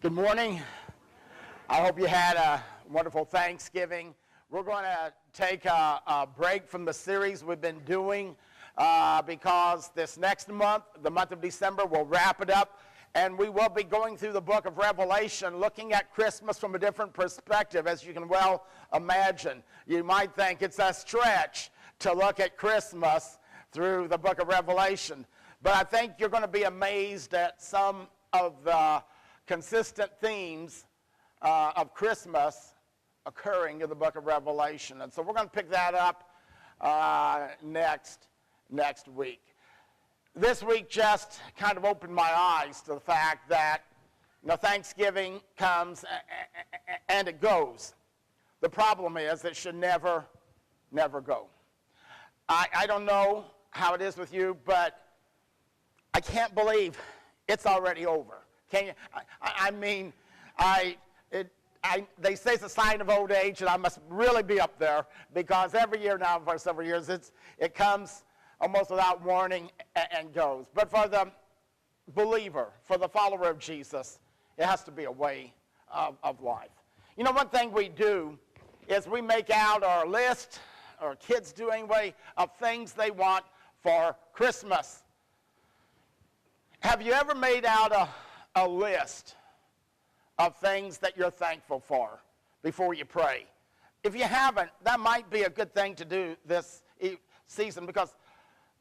Good morning. I hope you had a wonderful Thanksgiving. We're going to take a break from the series we've been doing because this next month, the month of December, we'll wrap it up, and we will be going through the book of Revelation, looking at Christmas from a different perspective, as you can well imagine. You might think it's a stretch to look at Christmas through the book of Revelation, but I think you're going to be amazed at some of the consistent themes of Christmas occurring in the book of Revelation. And so we're going to pick that up next week. This week just kind of opened my eyes to the fact that, Thanksgiving comes and it goes. The problem is it should never go. I don't know how it is with you, but I can't believe it's already over. Can you? They say it's a sign of old age, and I must really be up there because every year now for several years it comes almost without warning and goes. But for the believer, for the follower of Jesus, it has to be a way of life. One thing we do is we make out our list, or kids do anyway, of things they want for Christmas. Have you ever made out a list of things that you're thankful for before you pray? If you haven't, that might be a good thing to do this season because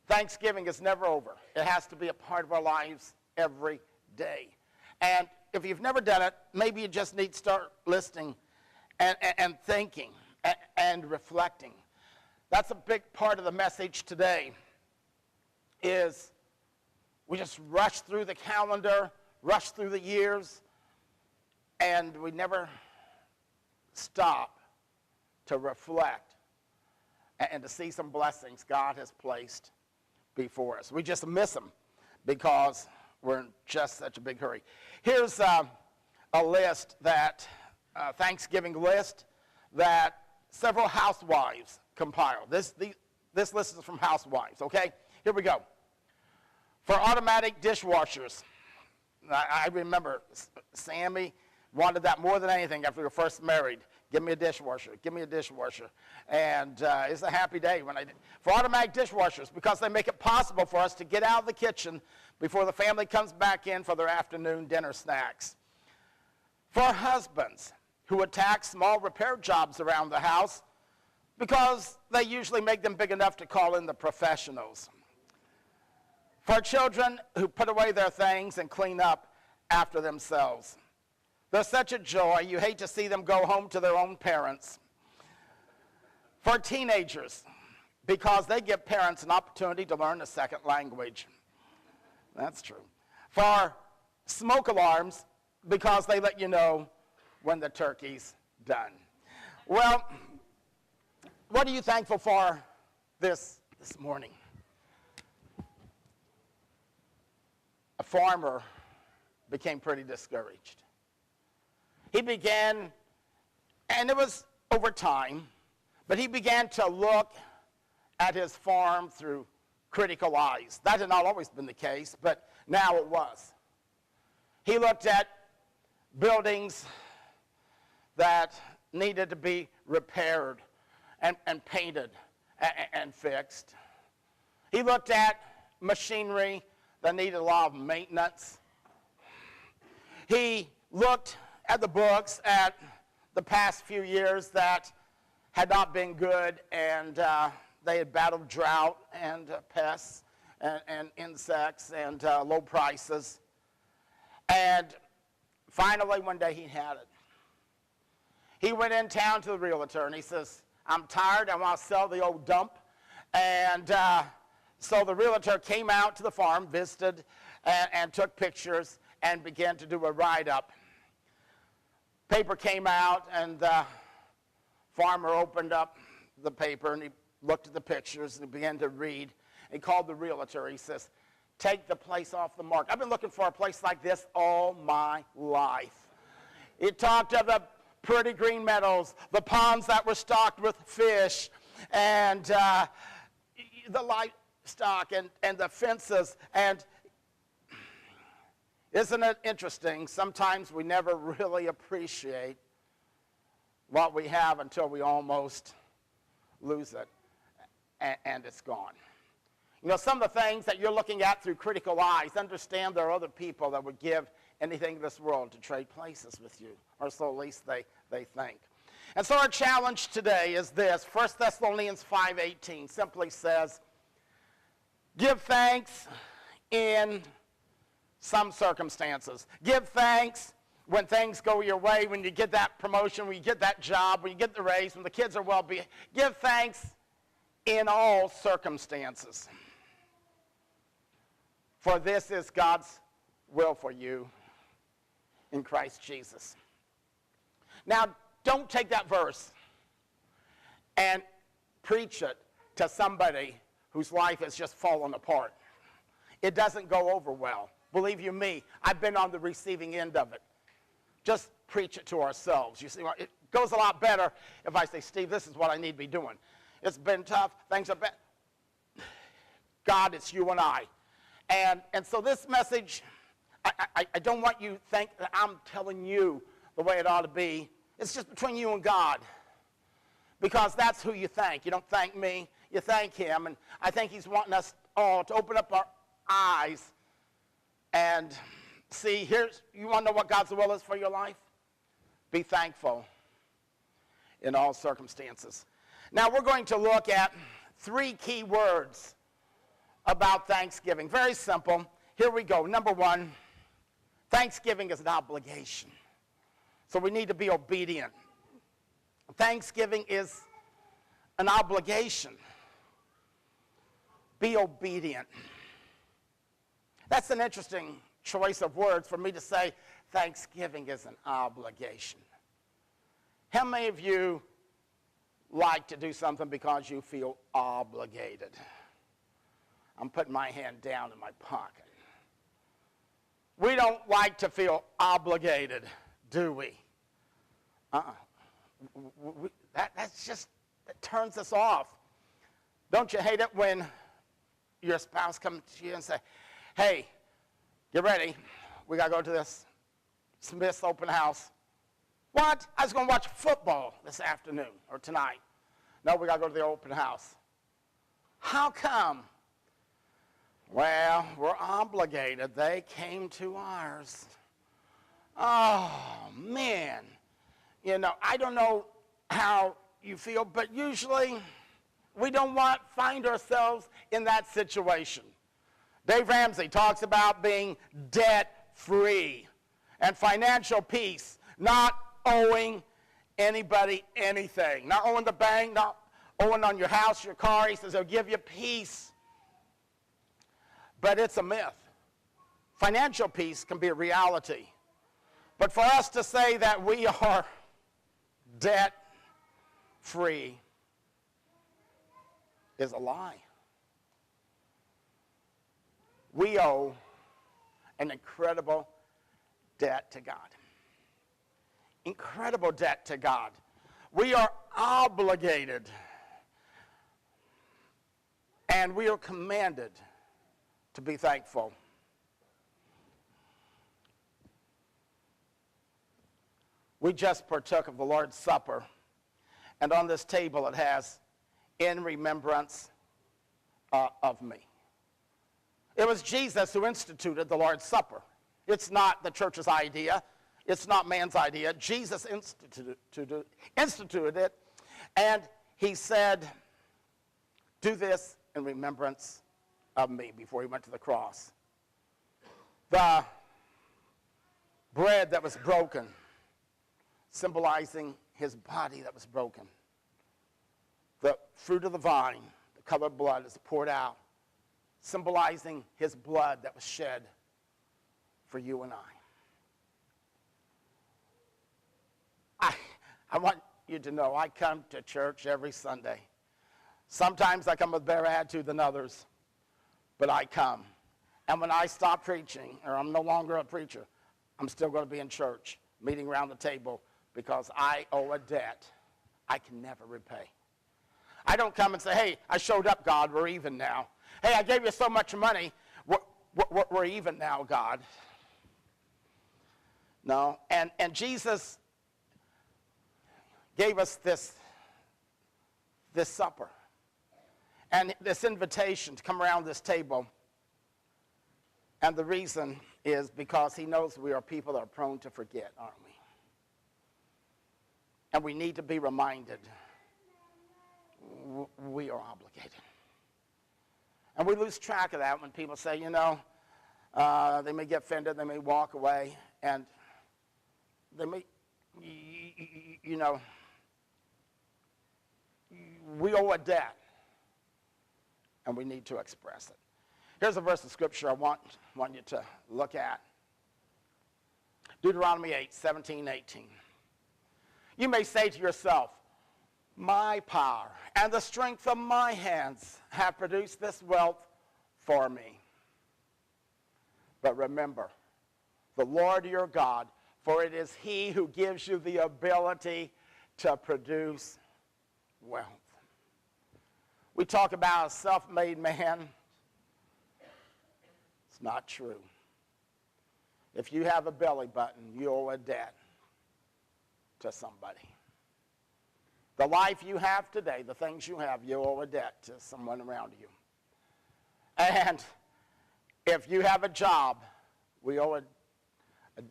Thanksgiving is never over. It has to be a part of our lives every day. And if you've never done it, maybe you just need to start listing and thinking and reflecting. That's a big part of the message today, is we just rush through the calendar, rush through the years, and we never stop to reflect and to see some blessings God has placed before us. We just miss them because we're in just such a big hurry. Here's a list Thanksgiving list that several housewives compiled. This list is from Housewives, okay? Here we go. For automatic dishwashers, I remember Sammy wanted that more than anything after we were first married. Give me a dishwasher. Give me a dishwasher. And it's a happy day when I did. For automatic dishwashers, because they make it possible for us to get out of the kitchen before the family comes back in for their afternoon dinner snacks. For husbands who attack small repair jobs around the house because they usually make them big enough to call in the professionals. For children who put away their things and clean up after themselves. They're such a joy, you hate to see them go home to their own parents. For teenagers, because they give parents an opportunity to learn a second language. That's true. For smoke alarms, because they let you know when the turkey's done. Well, what are you thankful for this morning? A farmer became pretty discouraged. He began, and it was over time, but he began to look at his farm through critical eyes. That had not always been the case, but now it was. He looked at buildings that needed to be repaired and painted and fixed. He looked at machinery that needed a lot of maintenance. He looked at the books at the past few years that had not been good, and they had battled drought and pests and insects and low prices. And finally, one day he had it. He went in town to the realtor, and he says, I'm tired, I want to sell the old dump. And so the realtor came out to the farm, visited, and took pictures, and began to do a write-up. Paper came out, and the farmer opened up the paper, and he looked at the pictures, and he began to read. He called the realtor. He says, take the place off the market. I've been looking for a place like this all my life. He talked of the pretty green meadows, the ponds that were stocked with fish, and the livestock and the fences. And Isn't it interesting? Sometimes we never really appreciate what we have until we almost lose it, and it's gone. You know, some of the things that you're looking at through critical eyes, understand there are other people that would give anything in this world to trade places with you, or so at least they think. And so our challenge today is this. 1 Thessalonians 5:18 simply says, give thanks in some circumstances. Give thanks when things go your way, when you get that promotion, when you get that job, when you get the raise, when the kids are well-behaved. Give thanks in all circumstances. For this is God's will for you in Christ Jesus. Now, don't take that verse and preach it to somebody whose life has just fallen apart. It doesn't go over well. Believe you me, I've been on the receiving end of it. Just preach it to ourselves. You see, it goes a lot better if I say, Steve, this is what I need to be doing. It's been tough. Things are bad. God, it's you and I. And so this message, I don't want you to think that I'm telling you the way it ought to be. It's just between you and God. Because that's who you thank. You don't thank me. You thank him. And I think he's wanting us all to open up our eyes and see, you want to know what God's will is for your life? Be thankful in all circumstances. Now we're going to look at 3 key words about Thanksgiving. Very simple. Here we go. Number 1, Thanksgiving is an obligation. So we need to be obedient. Thanksgiving is an obligation. Be obedient. That's an interesting choice of words for me to say Thanksgiving is an obligation. How many of you like to do something because you feel obligated? I'm putting my hand down in my pocket. We don't like to feel obligated, do we? That turns us off. Don't you hate it when your spouse comes to you and say, hey, get ready. We got to go to this Smith's open house. What? I was going to watch football this afternoon or tonight. No, we got to go to the open house. How come? Well, we're obligated. They came to ours. Oh, man. You know, I don't know how you feel, but usually we don't find ourselves in that situation. Dave Ramsey talks about being debt-free and financial peace, not owing anybody anything, not owing the bank, not owing on your house, your car. He says, it'll give you peace. But it's a myth. Financial peace can be a reality. But for us to say that we are debt-free is a lie. We owe an incredible debt to God. Incredible debt to God. We are obligated, and we are commanded to be thankful. We just partook of the Lord's Supper, and on this table it has, in remembrance of me. It was Jesus who instituted the Lord's Supper. It's not the church's idea. It's not man's idea. Jesus instituted it, and he said, do this in remembrance of me, before he went to the cross. The bread that was broken, symbolizing his body that was broken. The fruit of the vine, the colored blood, is poured out, symbolizing his blood that was shed for you and I want you to know I come to church every Sunday. Sometimes I come with a better attitude than others, but I come. And when I stop preaching, or I'm no longer a preacher, I'm still going to be in church, meeting around the table, because I owe a debt I can never repay. I don't come and say, hey, I showed up, God, we're even now. Hey, I gave you so much money, we're even now, God. No. And Jesus gave us this supper and this invitation to come around this table. And the reason is because he knows we are people that are prone to forget, aren't we? And we need to be reminded we are obligated. And we lose track of that when people say, they may get offended, they may walk away, and they may, we owe a debt, and we need to express it. Here's a verse of scripture I want you to look at. Deuteronomy 8:17-18. You may say to yourself, my power and the strength of my hands have produced this wealth for me. But remember, the Lord your God, for it is he who gives you the ability to produce wealth. We talk about a self-made man. It's not true. If you have a belly button, you owe a debt to somebody. The life you have today, the things you have, you owe a debt to someone around you. And if you have a job, we owe a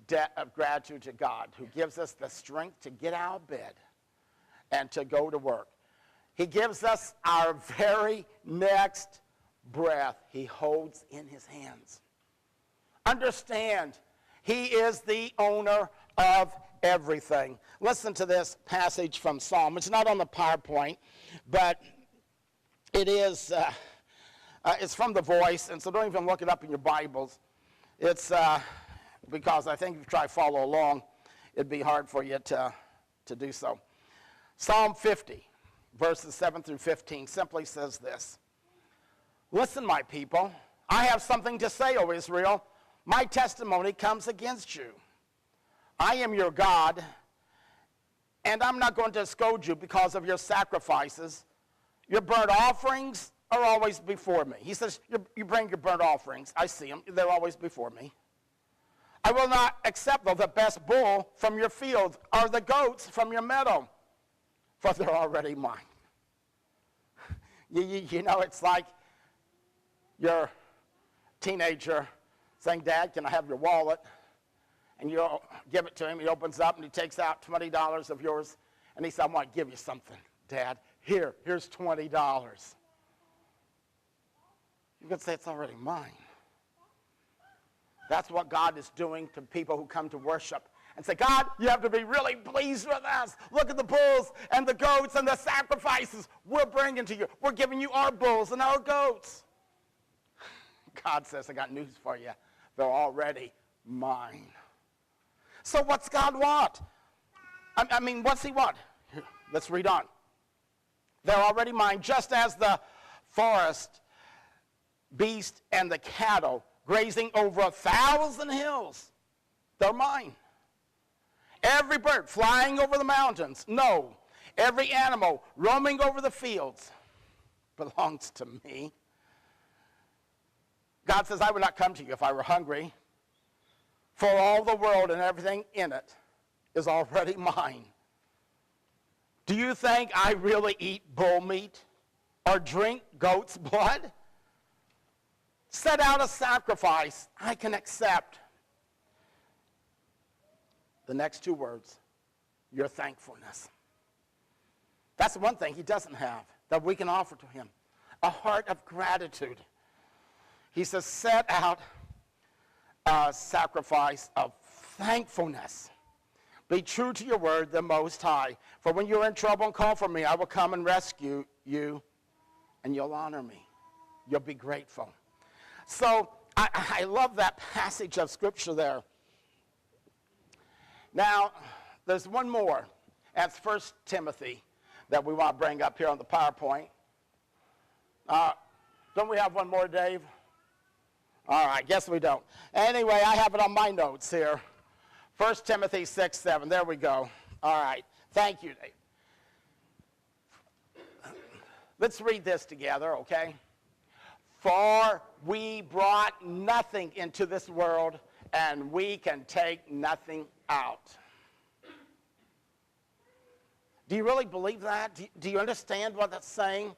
debt of gratitude to God, who gives us the strength to get out of bed and to go to work. He gives us our very next breath he holds in his hands. Understand, he is the owner of everything. Listen to this passage from Psalm. It's not on the PowerPoint, but it is. It's from The Voice, and so don't even look it up in your Bibles. It's because I think if you try to follow along, it'd be hard for you to do so. Psalm 50, verses 7-15, simply says this. Listen, my people, I have something to say, O Israel. My testimony comes against you. I am your God, and I'm not going to scold you because of your sacrifices. Your burnt offerings are always before me. He says, you bring your burnt offerings. I see them. They're always before me. I will not accept the best bull from your field or the goats from your meadow, for they're already mine. It's like your teenager saying, Dad, can I have your wallet? And you give it to him. He opens up and he takes out $20 of yours. And he said, I want to give you something, Dad. Here's $20. You could say it's already mine. That's what God is doing to people who come to worship and say, God, you have to be really pleased with us. Look at the bulls and the goats and the sacrifices we're bringing to you. We're giving you our bulls and our goats. God says, I got news for you. They're already mine. So what's God want? What's he want? Here, let's read on. They're already mine, just as the forest, beast, and the cattle grazing over 1,000 hills. They're mine. Every bird flying over the mountains. No. Every animal roaming over the fields belongs to me. God says, I would not come to you if I were hungry. For all the world and everything in it is already mine. Do you think I really eat bull meat or drink goat's blood? Set out a sacrifice I can accept. The next two words, your thankfulness. That's one thing he doesn't have that we can offer to him, a heart of gratitude. He says, set out a sacrifice of thankfulness. Be true to your word, the Most High. For when you're in trouble and call for me, I will come and rescue you, and you'll honor me. You'll be grateful. So I love that passage of Scripture there. Now, there's one more. That's 1 Timothy that we want to bring up here on the PowerPoint. Don't we have one more, Dave? All right, guess we don't. Anyway, I have it on my notes here. 1 Timothy 6:7. There we go. All right. Thank you, Dave. Let's read this together, okay? For we brought nothing into this world, and we can take nothing out. Do you really believe that? Do you understand what that's saying?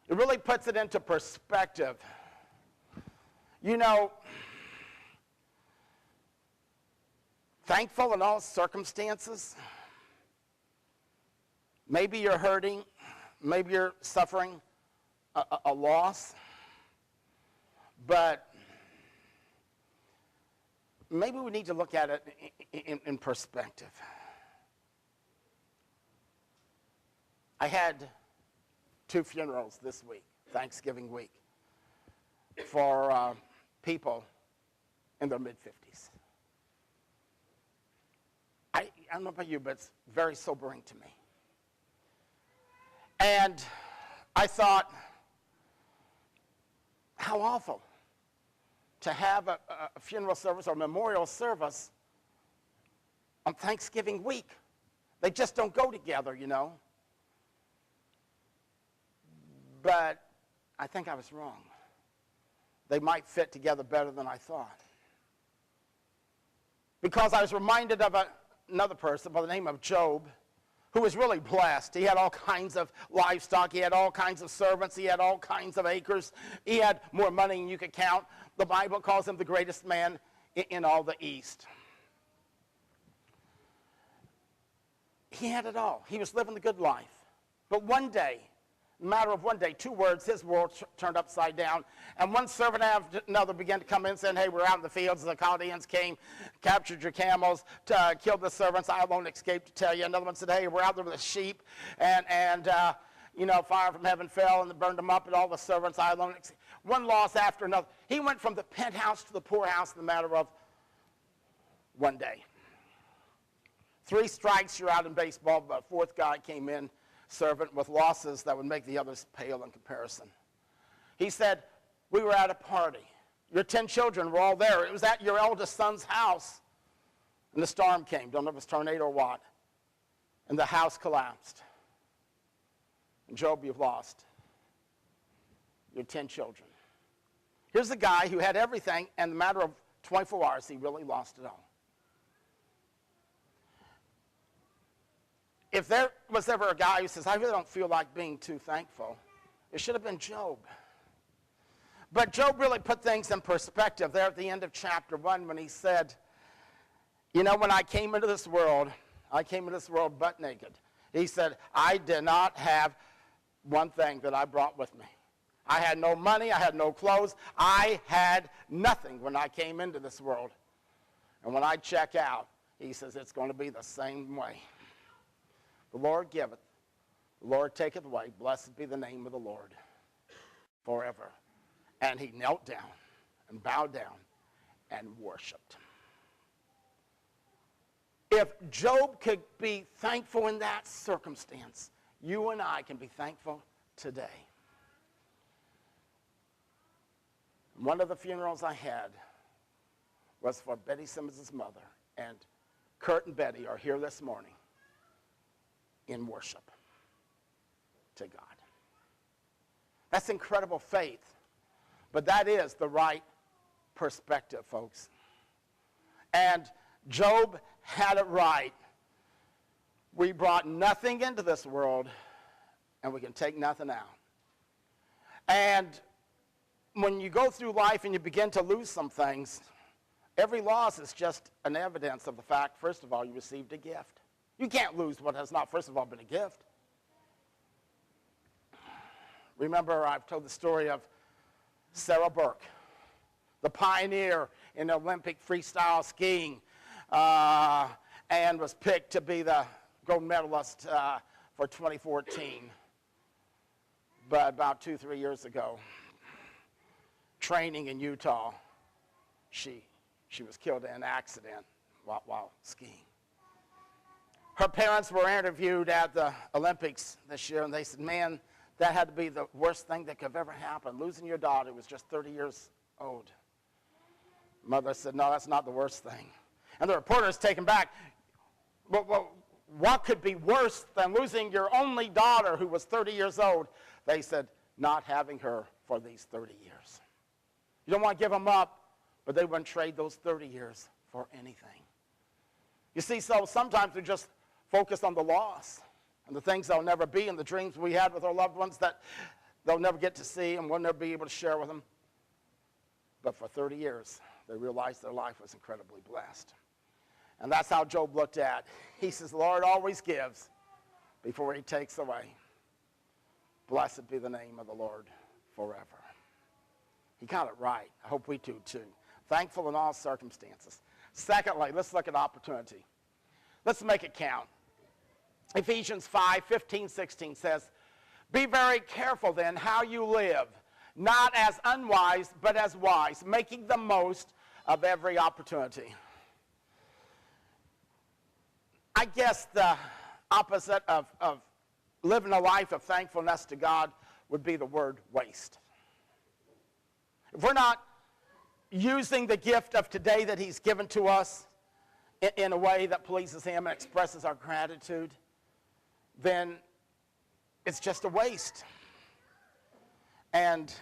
It really puts it into perspective. You know, thankful in all circumstances. Maybe you're hurting. Maybe you're suffering a loss. But maybe we need to look at it in perspective. I had 2 funerals this week, Thanksgiving week, for people in their mid-50s. I don't know about you, but it's very sobering to me. And I thought, how awful to have a funeral service or memorial service on Thanksgiving week. They just don't go together, you know. But I think I was wrong. They might fit together better than I thought. Because I was reminded of another person by the name of Job, who was really blessed. He had all kinds of livestock. He had all kinds of servants. He had all kinds of acres. He had more money than you could count. The Bible calls him the greatest man in all the East. He had it all. He was living the good life. But one day, in a matter of one day, 2 words, his world turned upside down. And one servant after another began to come in saying, hey, we're out in the fields. The Chaldeans came, captured your camels, killed the servants. I alone escaped to tell you. Another one said, hey, we're out there with the sheep. And fire from heaven fell and burned them up, and all the servants, I alone escaped. One loss after another. He went from the penthouse to the poorhouse in the matter of one day. 3 strikes, you're out in baseball, but a 4th guy came in, servant, with losses that would make the others pale in comparison. He said, we were at a party. Your 10 children were all there. It was at your eldest son's house. And the storm came. Don't know if it was tornado or what. And the house collapsed. And Job, you've lost your 10 children. Here's a guy who had everything, and in a matter of 24 hours, he really lost it all. If there was ever a guy who says, I really don't feel like being too thankful, it should have been Job. But Job really put things in perspective there at the end of chapter 1 when he said, you know, when I came into this world butt naked. He said, I did not have one thing that I brought with me. I had no money. I had no clothes. I had nothing when I came into this world. And when I check out, he says, it's going to be the same way. The Lord giveth, the Lord taketh away. Blessed be the name of the Lord forever. And he knelt down and bowed down and worshiped. If Job could be thankful in that circumstance, you and I can be thankful today. One of the funerals I had was for Betty Simmons' mother, and Kurt and Betty are here this morning in worship to God. That's incredible faith, but that is the right perspective, folks. And Job had it right. We brought nothing into this world, and we can take nothing out. And when you go through life and you begin to lose some things, every loss is just an evidence of the fact, first of all, you received a gift. You can't lose what has not, first of all, been a gift. Remember, I've told the story of Sarah Burke, the pioneer in Olympic freestyle skiing, and was picked to be the gold medalist for 2014. But about 2-3 years ago, training in Utah, she was killed in an accident while skiing. Her parents were interviewed at the Olympics this year, and they said, man, that had to be the worst thing that could have ever happened. Losing your daughter who was just 30 years old. Mother said, no, that's not the worst thing. And the reporter's taken back. Well, what could be worse than losing your only daughter who was 30 years old? They said, not having her for these 30 years. You don't want to give them up, but they wouldn't trade those 30 years for anything. You see, so sometimes we just focus on the loss and the things that'll never be and the dreams we had with our loved ones that they'll never get to see and we'll never be able to share with them. But for 30 years, they realized their life was incredibly blessed. And that's how Job looked at. He says, the Lord always gives before he takes away. Blessed be the name of the Lord forever. He got it right. I hope we do too. Thankful in all circumstances. Secondly, let's look at opportunity. Let's make it count. Ephesians 5:15-16 says, be very careful then how you live, not as unwise, but as wise, making the most of every opportunity. I guess the opposite of living a life of thankfulness to God would be the word waste. If we're not using the gift of today that he's given to us in a way that pleases him and expresses our gratitude, then it's just a waste. And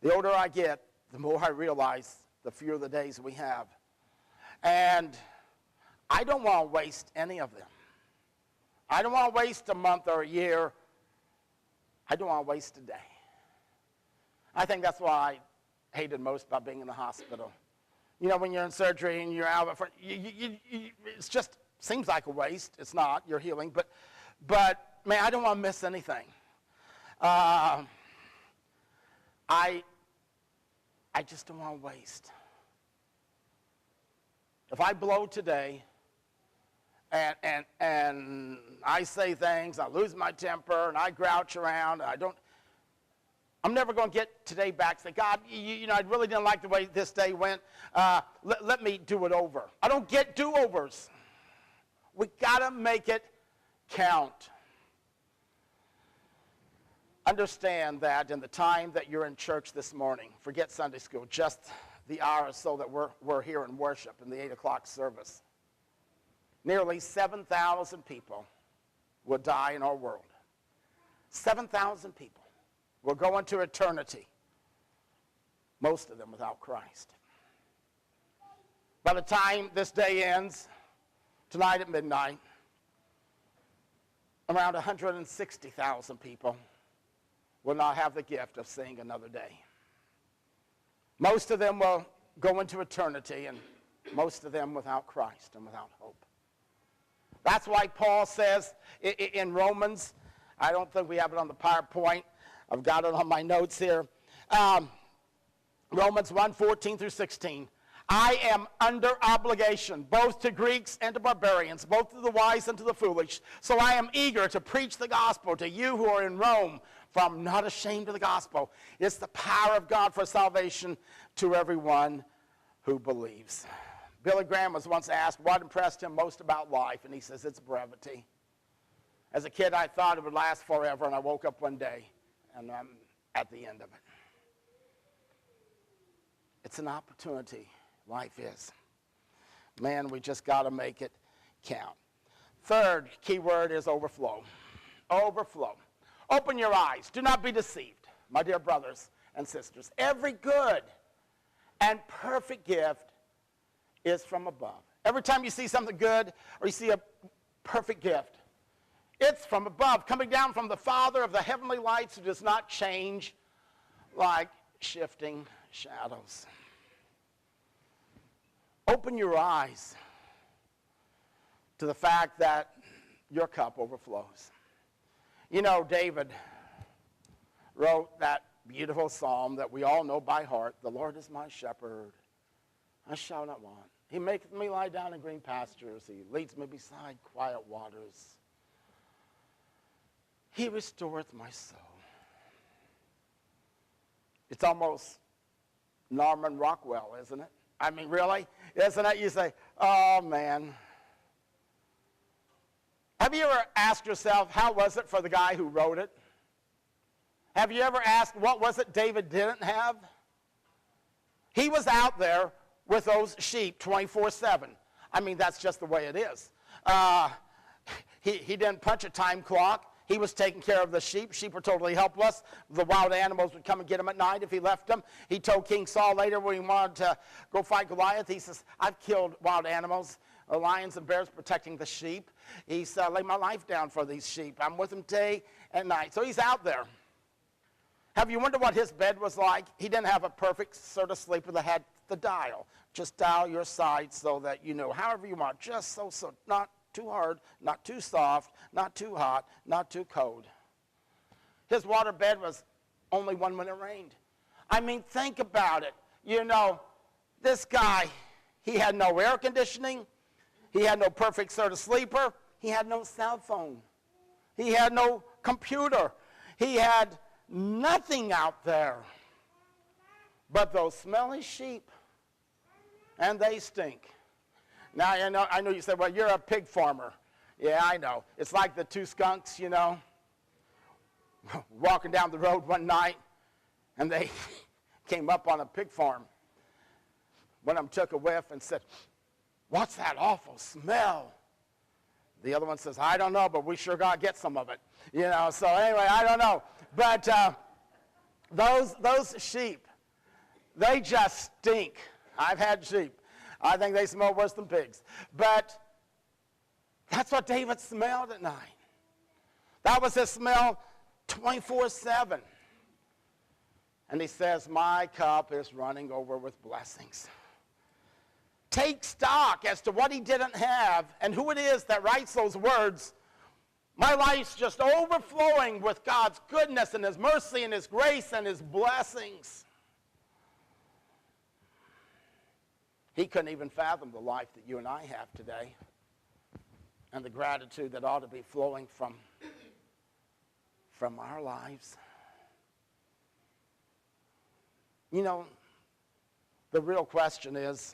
the older I get, the more I realize the fewer the days we have. And I don't want to waste any of them. I don't want to waste a month or a year. I don't want to waste a day. I think that's what I hated most about being in the hospital. You know, when you're in surgery and you're out, it's just seems like a waste. It's not. You're healing. But man, I don't want to miss anything. I just don't want to waste. If I blow today and I say things, I lose my temper and I grouch around, I'm never going to get today back. Say, God, you know, I really didn't like the way this day went. Let me do it over. I don't get do-overs. We got to make it count. Understand that in the time that you're in church this morning, forget Sunday school, just the hour or so that we're here in worship in the 8 o'clock service, nearly 7,000 people will die in our world. 7,000 people will go into eternity, most of them without Christ. By the time this day ends, tonight at midnight, around 160,000 people will not have the gift of seeing another day. Most of them will go into eternity, and most of them without Christ and without hope. That's why Paul says in Romans, I don't think we have it on the PowerPoint, I've got it on my notes here, Romans 1:14-16, I am under obligation, both to Greeks and to barbarians, both to the wise and to the foolish. So I am eager to preach the gospel to you who are in Rome, for I'm not ashamed of the gospel. It's the power of God for salvation to everyone who believes. Billy Graham was once asked what impressed him most about life, and he says it's brevity. As a kid, I thought it would last forever, and I woke up one day, and I'm at the end of it. It's an opportunity. Life is. Man, we just got to make it count. Third key word is overflow. Overflow. Open your eyes. Do not be deceived, my dear brothers and sisters. Every good and perfect gift is from above. Every time you see something good or you see a perfect gift, it's from above, coming down from the Father of the heavenly lights, who does not change like shifting shadows. Open your eyes to the fact that your cup overflows. You know, David wrote that beautiful psalm that we all know by heart. The Lord is my shepherd, I shall not want. He maketh me lie down in green pastures. He leads me beside quiet waters. He restoreth my soul. It's almost Norman Rockwell, isn't it? I mean, really? Isn't it? You say, oh, man. Have you ever asked yourself, how was it for the guy who wrote it? Have you ever asked, what was it David didn't have? He was out there with those sheep 24/7. I mean, that's just the way it is. He didn't punch a time clock. He was taking care of the sheep. Sheep were totally helpless. The wild animals would come and get him at night if he left them. He told King Saul later when he wanted to go fight Goliath, he says, I've killed wild animals, lions and bears protecting the sheep. He's laid my life down for these sheep. I'm with them day and night. So he's out there. Have you wondered what his bed was like? He didn't have a perfect sort of sleeper that had the dial. Just dial your side so that you know, however you want, just so not too hard, not too soft, not too hot, not too cold. His water bed was only one when it rained. I mean, think about it. You know, this guy, he had no air conditioning. He had no perfect sort of sleeper. He had no cell phone. He had no computer. He had nothing out there but those smelly sheep, and they stink. Now, I know you said, well, you're a pig farmer. Yeah, I know. It's like the two skunks, you know, walking down the road one night, and they came up on a pig farm. One of them took a whiff and said, what's that awful smell? The other one says, I don't know, but we sure got to get some of it. You know, so anyway, I don't know. But those sheep, they just stink. I've had sheep. I think they smell worse than pigs. But that's what David smelled at night. That was his smell 24/7. And he says, my cup is running over with blessings. Take stock as to what he didn't have and who it is that writes those words. My life's just overflowing with God's goodness and his mercy and his grace and his blessings. He couldn't even fathom the life that you and I have today and the gratitude that ought to be flowing from our lives. You know, the real question is,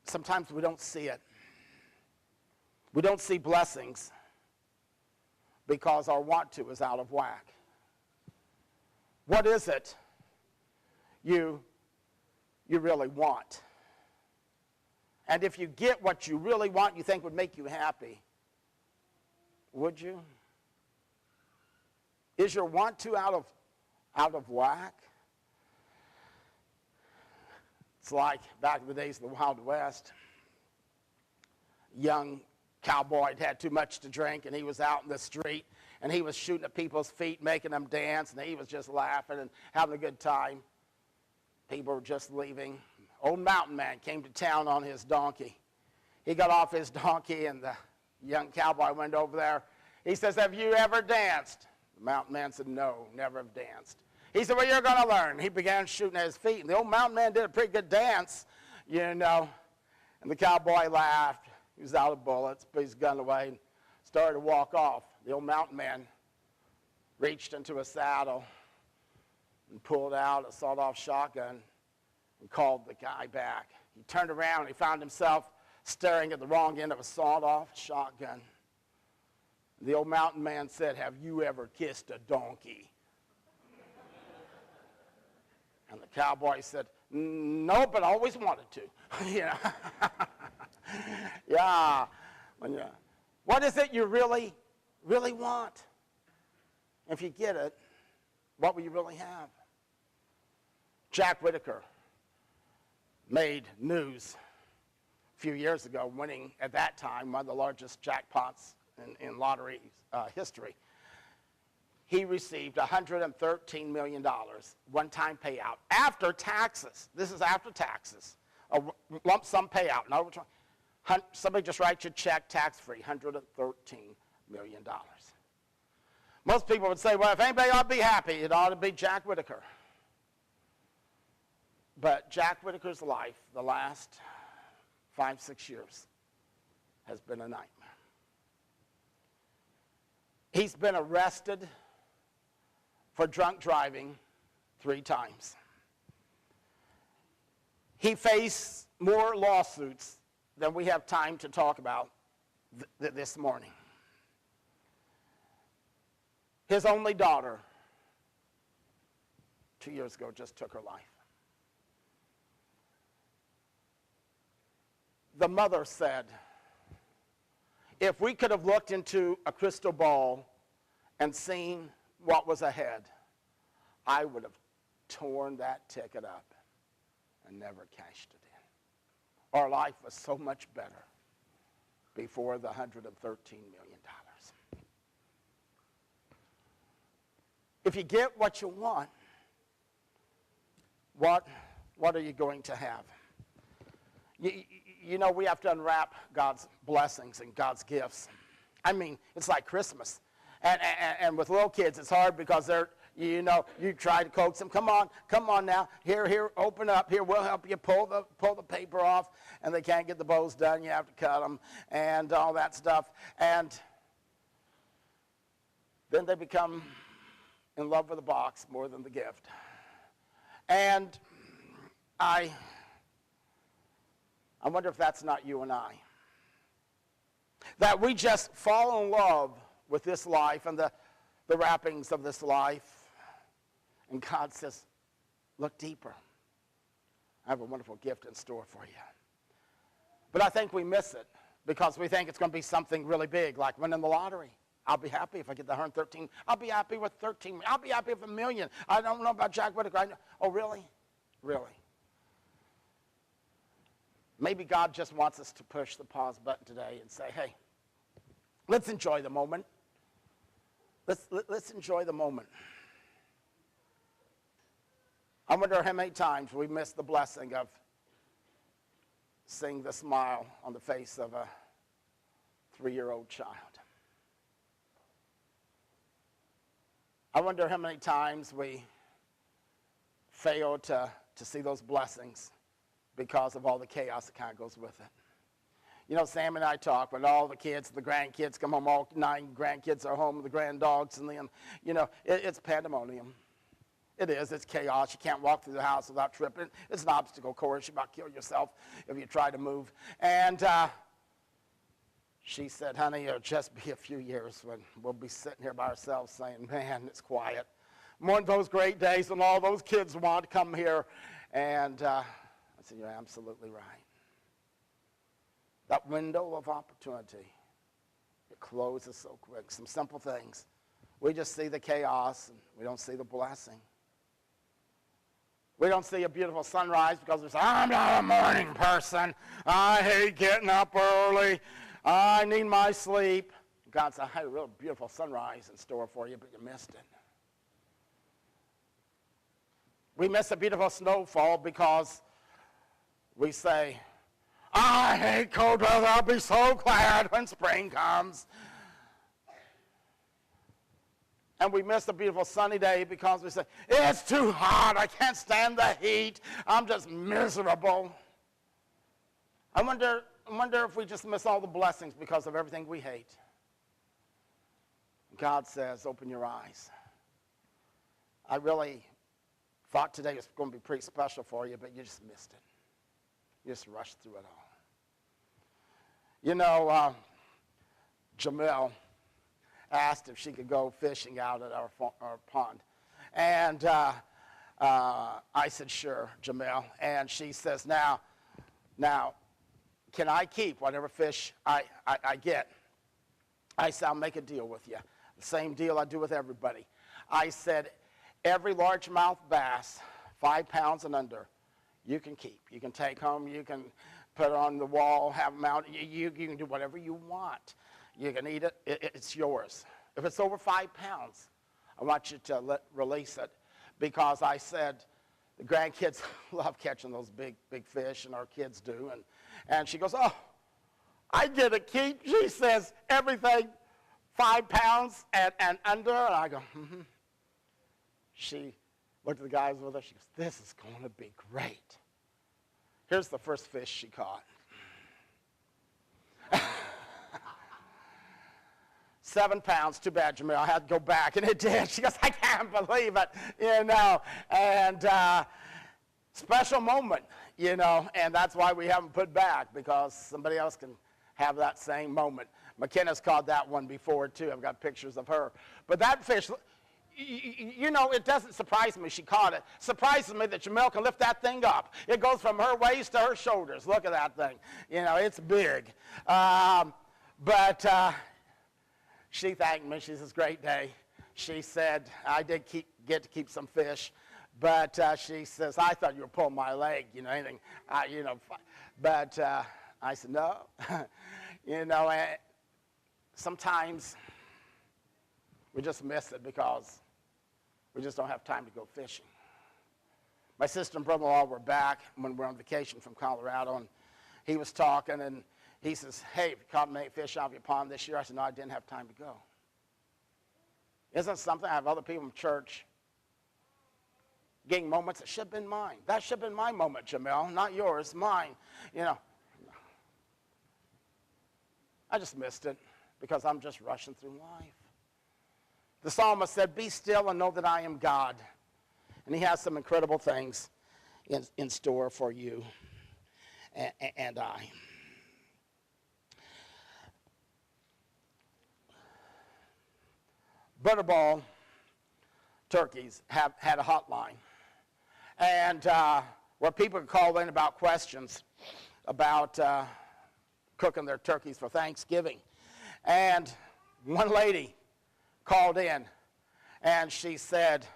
sometimes we don't see it. We don't see blessings because our want to is out of whack. What is it you really want? And if you get what you really want, you think would make you happy, would you? Is your want to out of whack? It's like back in the days of the Wild West. Young cowboy had too much to drink, and he was out in the street, and he was shooting at people's feet, making them dance, and he was just laughing and having a good time. People were just leaving. Old mountain man came to town on his donkey. He got off his donkey, and the young cowboy went over there. He says, have you ever danced? The mountain man said, no, never have danced. He said, well, you're going to learn. He began shooting at his feet, and the old mountain man did a pretty good dance, you know. And the cowboy laughed. He was out of bullets, put his gun away, and started to walk off. The old mountain man reached into a saddle and pulled out a sawed-off shotgun and called the guy back. He turned around, and he found himself staring at the wrong end of a sawed-off shotgun. The old mountain man said, have you ever kissed a donkey? And the cowboy said, no, but I always wanted to. You know? Yeah. What is it you really, really want? If you get it, what will you really have? Jack Whitaker made news a few years ago, winning at that time one of the largest jackpots in lottery history. He received $113 million, one-time payout, after taxes. This is after taxes, a lump sum payout. Somebody just writes you a check, tax-free, $113 million. Most people would say, well, if anybody ought to be happy, it ought to be Jack Whitaker. But Jack Whitaker's life, the last 5-6 years, has been a nightmare. He's been arrested for drunk driving 3 times. He faced more lawsuits than we have time to talk about this morning. His only daughter, 2 years ago, just took her life. The mother said, if we could have looked into a crystal ball and seen what was ahead, I would have torn that ticket up and never cashed it in. Our life was so much better before the $113 million. If you get what you want, what are you going to have? You know, we have to unwrap God's blessings and God's gifts. I mean, it's like Christmas. And with little kids, it's hard because they're, you know, you try to coax them. Come on now. Here, open up. Here, we'll help you pull the paper off. And they can't get the bows done. You have to cut them and all that stuff. And then they become in love with the box more than the gift. And I wonder if that's not you and I. That we just fall in love with this life and the wrappings of this life. And God says, look deeper. I have a wonderful gift in store for you. But I think we miss it because we think it's going to be something really big, like winning the lottery. I'll be happy if I get the 113. I'll be happy with 13. I'll be happy with $1 million. I don't know about Jack Whitaker. Oh, really? Really? Maybe God just wants us to push the pause button today and say, hey, let's enjoy the moment. Let's enjoy the moment. I wonder how many times we miss the blessing of seeing the smile on the face of a 3-year-old child. I wonder how many times we fail to see those blessings because of all the chaos that kind of goes with it. You know, Sam and I talk when all the kids, the grandkids come home, all 9 grandkids are home, the granddogs, and then, you know, it's pandemonium. It is. It's chaos. You can't walk through the house without tripping. It's an obstacle course. You about kill yourself if you try to move. And she said, honey, it'll just be a few years when we'll be sitting here by ourselves saying, man, it's quiet. One of those great days when all those kids want to come here. And I said, you're absolutely right. That window of opportunity, it closes so quick. Some simple things. We just see the chaos, and we don't see the blessing. We don't see a beautiful sunrise because we say, I'm not a morning person. I hate getting up early. I need my sleep. God said, I had a real beautiful sunrise in store for you, but you missed it. We miss a beautiful snowfall because we say, I hate cold weather. I'll be so glad when spring comes. And we miss a beautiful sunny day because we say, it's too hot. I can't stand the heat. I'm just miserable. I wonder if we just miss all the blessings because of everything we hate. God says, open your eyes. I really thought today was going to be pretty special for you, but you just missed it. You just rushed through it all. You know, Jamel asked if she could go fishing out at our pond. And I said, sure, Jamel. And she says, now, can I keep whatever fish I get? I said, I'll make a deal with you. The same deal I do with everybody. I said, every largemouth bass, 5 pounds and under, you can keep. You can take home, you can put it on the wall, have them out. You can do whatever you want. You can eat it. It's yours. If it's over 5 pounds, I want you to release it because I said the grandkids love catching those big fish, and our kids do. And she goes, oh, I get to keep. She says everything 5 pounds and under. And I go, mm-hmm. She looked at the guys with her. She goes, this is going to be great. Here's the first fish she caught. 7 pounds, too bad, Jamil. I had to go back, and it did. She goes, I can't believe it, you know. And special moment, you know, and that's why we haven't put back, because somebody else can have that same moment. McKenna's caught that one before, too. I've got pictures of her. But that fish, you know, it doesn't surprise me she caught it. It surprises me that Jamel can lift that thing up. It goes from her waist to her shoulders. Look at that thing. You know, it's big. But she thanked me. She says, great day. She said, I did get to keep some fish. But she says, I thought you were pulling my leg, anything, But I said, no. Sometimes we just miss it because we just don't have time to go fishing. My sister and brother-in-law were back when we were on vacation from Colorado, and he was talking, and he says, hey, have you caught many fish out of your pond this year? I said, no, I didn't have time to go. Isn't it something? I have other people in church getting moments that should have been mine. That should have been my moment, Jamel, not yours, mine. I just missed it because I'm just rushing through life. The psalmist said, be still and know that I am God. And he has some incredible things in store for you and I. Butterball turkeys have had a hotline, and where people can call in about questions about cooking their turkeys for Thanksgiving. And one lady called in, and she said,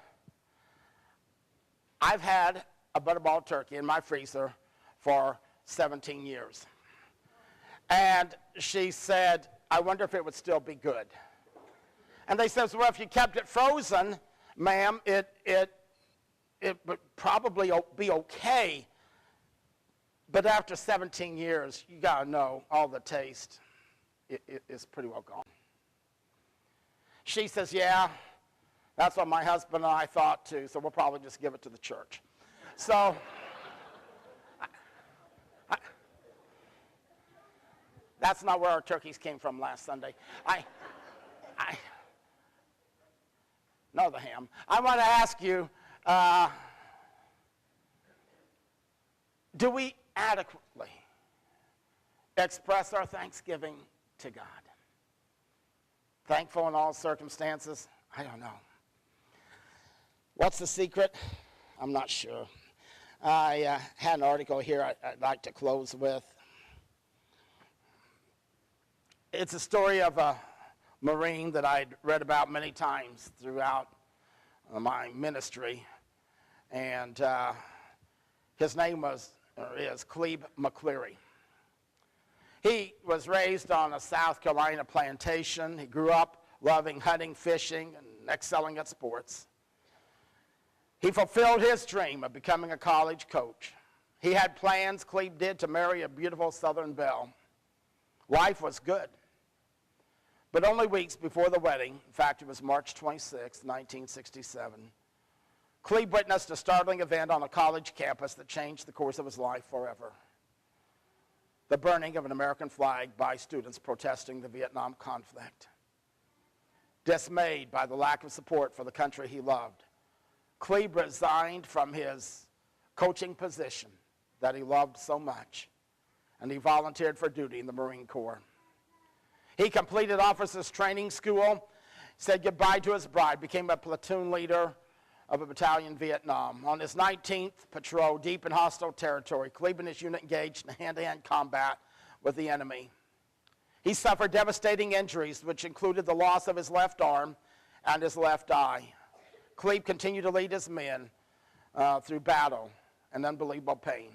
I've had a butterball turkey in my freezer for 17 years. And she said, I wonder if it would still be good. And they said, well, if you kept it frozen, ma'am, it would probably be okay. But after 17 years, you got to know all the taste is pretty well gone. She says, yeah, that's what my husband and I thought too, so we'll probably just give it to the church. So, that's not where our turkeys came from last Sunday. No, the ham. I want to ask you, do we adequately express our thanksgiving to God? Thankful in all circumstances? I don't know. What's the secret? I'm not sure. I had an article here I'd like to close with. It's a story of a Marine that I'd read about many times throughout my ministry. And his name is Cleve McCleary. He was raised on a South Carolina plantation. He grew up loving hunting, fishing, and excelling at sports. He fulfilled his dream of becoming a college coach. He had plans, Cleve did, to marry a beautiful Southern belle. Life was good. But only weeks before the wedding, in fact, it was March 26, 1967, Cleve witnessed a startling event on a college campus that changed the course of his life forever. The burning of an American flag by students protesting the Vietnam conflict. Dismayed by the lack of support for the country he loved, Cleve resigned from his coaching position that he loved so much, and he volunteered for duty in the Marine Corps. He completed officers training school, said goodbye to his bride, became a platoon leader of a battalion in Vietnam. On his 19th patrol, deep in hostile territory, Cleve and his unit engaged in hand-to-hand combat with the enemy. He suffered devastating injuries, which included the loss of his left arm and his left eye. Cleve continued to lead his men through battle and unbelievable pain.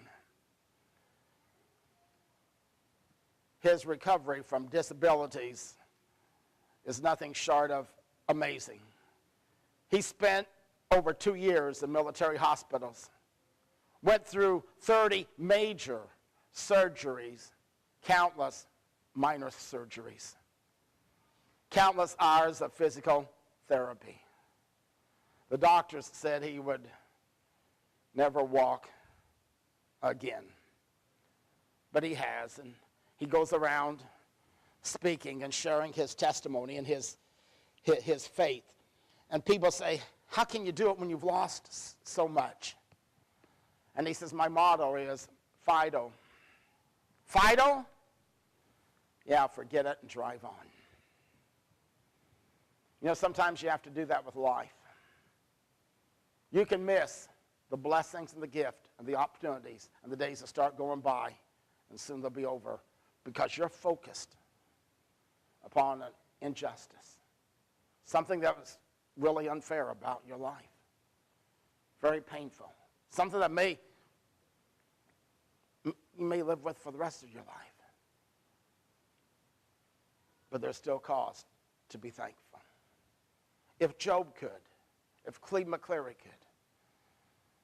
His recovery from disabilities is nothing short of amazing. He spent over 2 years in military hospitals, went through 30 major surgeries, countless minor surgeries, countless hours of physical therapy. The doctors said he would never walk again, but he has, and he goes around speaking and sharing his testimony and his faith. And people say, how can you do it when you've lost so much? And he says, my motto is Fido. Fido? Yeah, forget it and drive on. You know, sometimes you have to do that with life. You can miss the blessings and the gift and the opportunities and the days that start going by, and soon they'll be over, because you're focused upon an injustice, something that was really unfair about your life, very painful, something that you may live with for the rest of your life. But there's still cause to be thankful. If Job could, if Cleve McCleary could,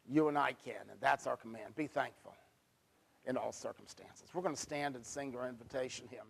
you and I can, and that's our command. Be thankful in all circumstances. We're going to stand and sing our invitation hymn.